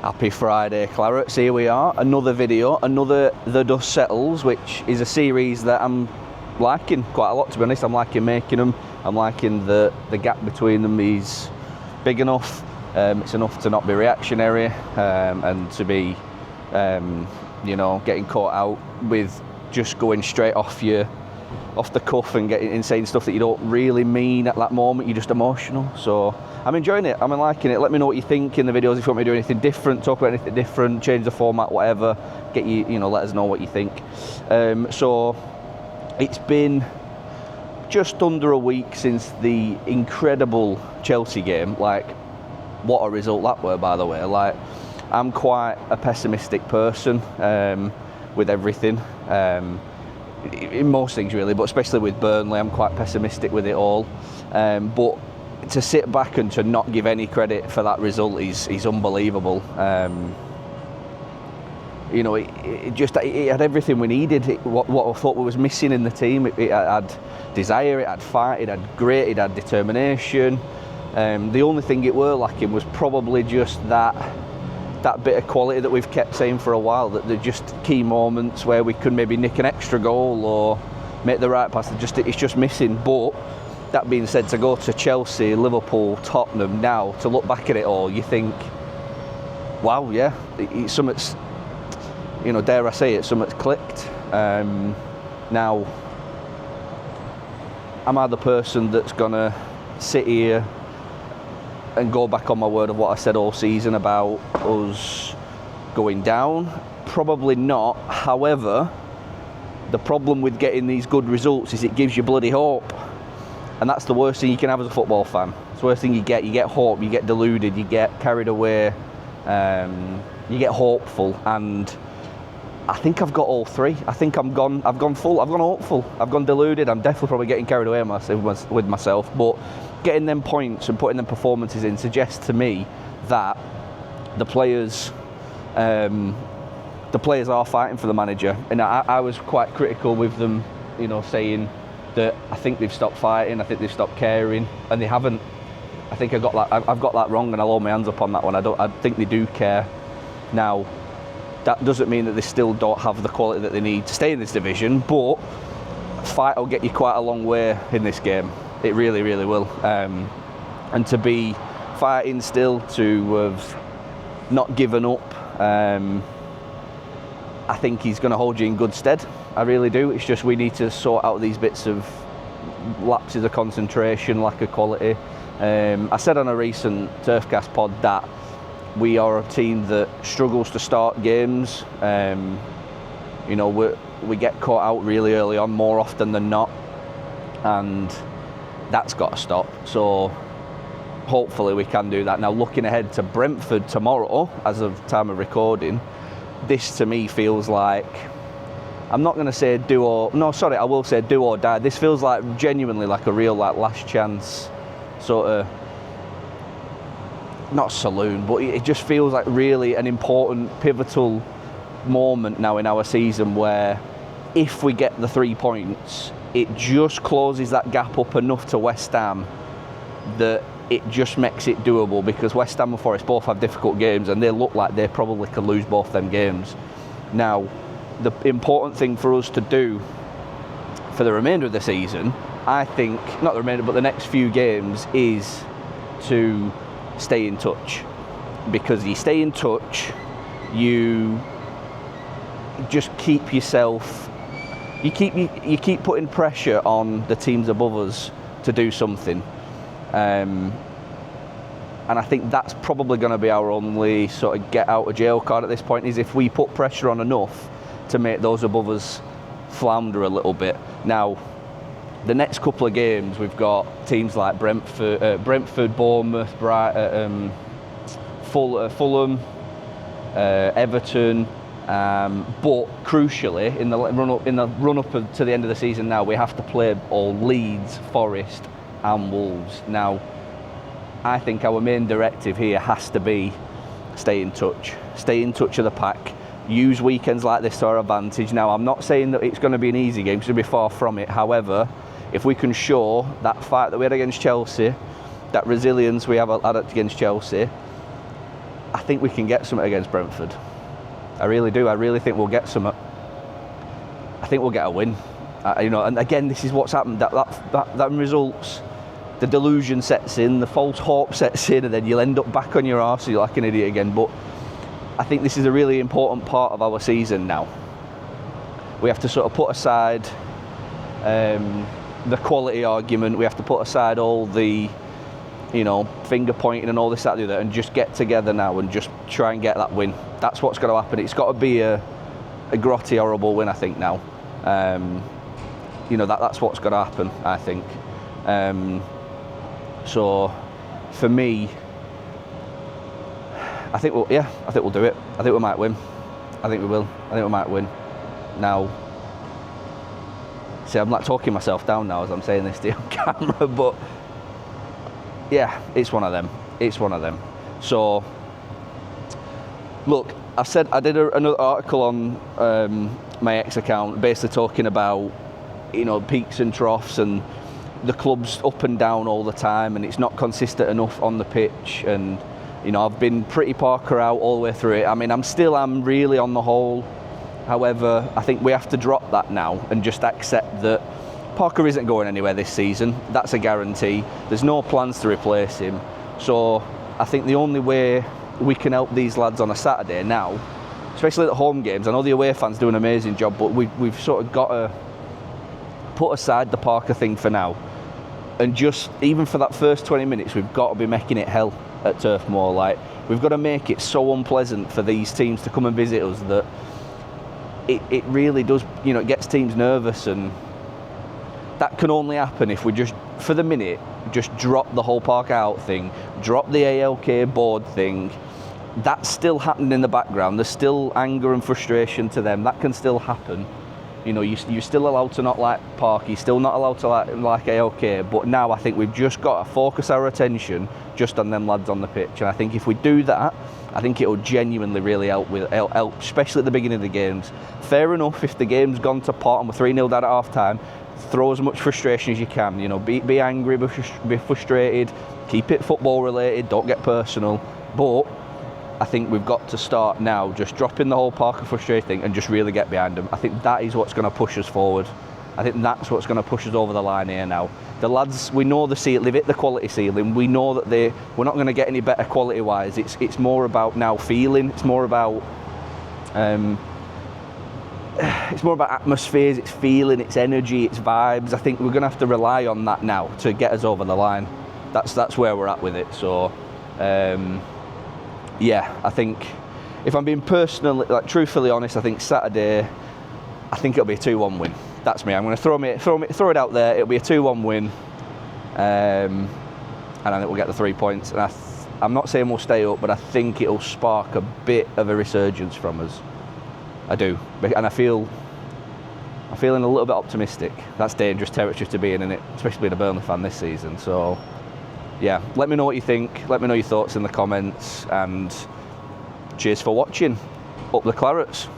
Happy Friday, Clarets. Here we are, another video, another The Dust Settles, which is a series that I'm liking quite a lot, to be honest. I'm liking making them. I'm liking the gap between them is big enough. It's enough to not be reactionary and to be, getting caught out with just going straight off the cuff and saying stuff that you don't really mean at that moment. You're just emotional. So I'm enjoying it. I'm liking it. Let me know what you think in the videos. If you want me to do anything different, talk about anything different, change the format, whatever. Let us know what you think. So it's been just under a week since the incredible Chelsea game. Like, what a result that were, by the way. Like, I'm quite a pessimistic person with everything. In most things really, but especially with Burnley, I'm quite pessimistic with it all. But to sit back and to not give any credit for that result is unbelievable. It had everything we needed. What I thought was missing in the team. It had desire, it had fight, it had grit, it had determination. The only thing it were lacking was probably just that bit of quality that we've kept saying for a while, that they're just key moments where we could maybe nick an extra goal or make the right pass. It's just missing. But that being said, to go to Chelsea, Liverpool, Tottenham now, to look back at it all, you think, wow, yeah, it's something's, dare I say it, something's clicked. Now, am I the person that's gonna sit here and go back on my word of what I said all season about us going down? Probably not. However, the problem with getting these good results is it gives you bloody hope. And that's the worst thing you can have as a football fan. It's the worst thing you get. You get hope, you get deluded, you get carried away, you get hopeful. And I think I've got all three. I think I've gone full, I've gone hopeful, I've gone deluded. I'm definitely probably getting carried away with myself. But getting them points and putting them performances in suggests to me that the players are fighting for the manager. And I was quite critical with them, saying that I think they've stopped fighting, I think they've stopped caring, and they haven't. I think I've got that wrong, and I'll hold my hands up on that one. I think they do care. Now, that doesn't mean that they still don't have the quality that they need to stay in this division, but fight will get you quite a long way in this game. It really, really will. And to be fighting still, to have not given up, I think he's going to hold you in good stead. I really do. It's just we need to sort out these bits of lapses of concentration, lack of quality. I said on a recent Turfcast pod that we are a team that struggles to start games. We get caught out really early on more often than not, and that's got to stop. So hopefully we can do that. Now, looking ahead to Brentford tomorrow, as of time of recording, this to me feels like, I'm not going to say I will say do or die. This feels like genuinely like a real last chance sort of, not saloon, but it just feels like really an important, pivotal moment now in our season, where if we get the 3 points, it just closes that gap up enough to West Ham that it just makes it doable, because West Ham and Forest both have difficult games and they look like they probably could lose both them games. Now, the important thing for us to do for the remainder of the season, I think, not the remainder, but the next few games, is to stay in touch. Because you stay in touch, you just keep yourself, you keep putting pressure on the teams above us to do something. And I think that's probably going to be our only sort of get out of jail card at this point, is if we put pressure on enough to make those above us flounder a little bit. Now, the next couple of games, we've got teams like Brentford, Bournemouth, Fulham, Everton. But crucially, in the run up to the end of the season, now we have to play all Leeds, Forest, and Wolves. Now, I think our main directive here has to be stay in touch of the pack. Use weekends like this to our advantage. Now, I'm not saying that it's going to be an easy game, it's going to be far from it. However, if we can show that fight that we had against Chelsea, that resilience we have had against Chelsea, I think we can get something against Brentford. I really do. I really think we'll get something. I think we'll get a win. And again, this is what's happened. That results, the delusion sets in, the false hope sets in, and then you'll end up back on your arse, you're like an idiot again. But I think this is a really important part of our season now. We have to sort of put aside the quality argument. We have to put aside all the, finger pointing and all this, that, and the other, and just get together now and just try and get that win. That's what's going to happen. It's got to be a grotty, horrible win, I think, now. That's what's going to happen, I think. So, for me, I think we'll do it. I think we might win. I think we will. I think we might win. Now, see, I'm like talking myself down now as I'm saying this to you on camera, but yeah, it's one of them. It's one of them. So, look, I did another article on my X account, basically talking about, peaks and troughs and the club's up and down all the time, and it's not consistent enough on the pitch. And I've been pretty Parker out all the way through it. I mean, I'm really on the whole. However, I think we have to drop that now and just accept that Parker isn't going anywhere this season. That's a guarantee. There's no plans to replace him. So I think the only way we can help these lads on a Saturday now, especially at the home games, I know the away fans do an amazing job, but we've sort of got to put aside the Parker thing for now. And just, even for that first 20 minutes, we've got to be making it hell at Turf Moor. Like, we've got to make it so unpleasant for these teams to come and visit us that it really does, it gets teams nervous. And that can only happen if we just, for the minute, just drop the whole Park Out thing, drop the ALK board thing. That's still happening in the background. There's still anger and frustration to them. That can still happen. You're still allowed to not like Park, you're still not allowed to like ALK, but now I think we've just got to focus our attention just on them lads on the pitch. And I think if we do that, I think it'll genuinely really help, especially at the beginning of the games. Fair enough, if the game's gone to pot and we're 3-0 down at half-time, throw as much frustration as you can. Be angry, be frustrated, keep it football-related, don't get personal. But I think we've got to start now just dropping the whole Parker frustrated thing and just really get behind them. I think that is what's going to push us forward. I think that's what's going to push us over the line here now. The lads, we know they've hit the quality ceiling. We know that we're not going to get any better quality-wise. It's more about now feeling. It's more about atmospheres. It's feeling. It's energy. It's vibes. I think we're going to have to rely on that now to get us over the line. That's where we're at with it. So. I think if I'm being truthfully honest, I think Saturday, I think it'll be a 2-1 win. That's me. I'm going to throw it out there. It'll be a 2-1 win, and I think we'll get the 3 points. And I'm not saying we'll stay up, but I think it'll spark a bit of a resurgence from us. I do, and I'm feeling a little bit optimistic. That's dangerous territory to be in, isn't it? Especially being a Burnley fan this season. So. Yeah, let me know what you think. Let me know your thoughts in the comments, and cheers for watching. Up the Clarets.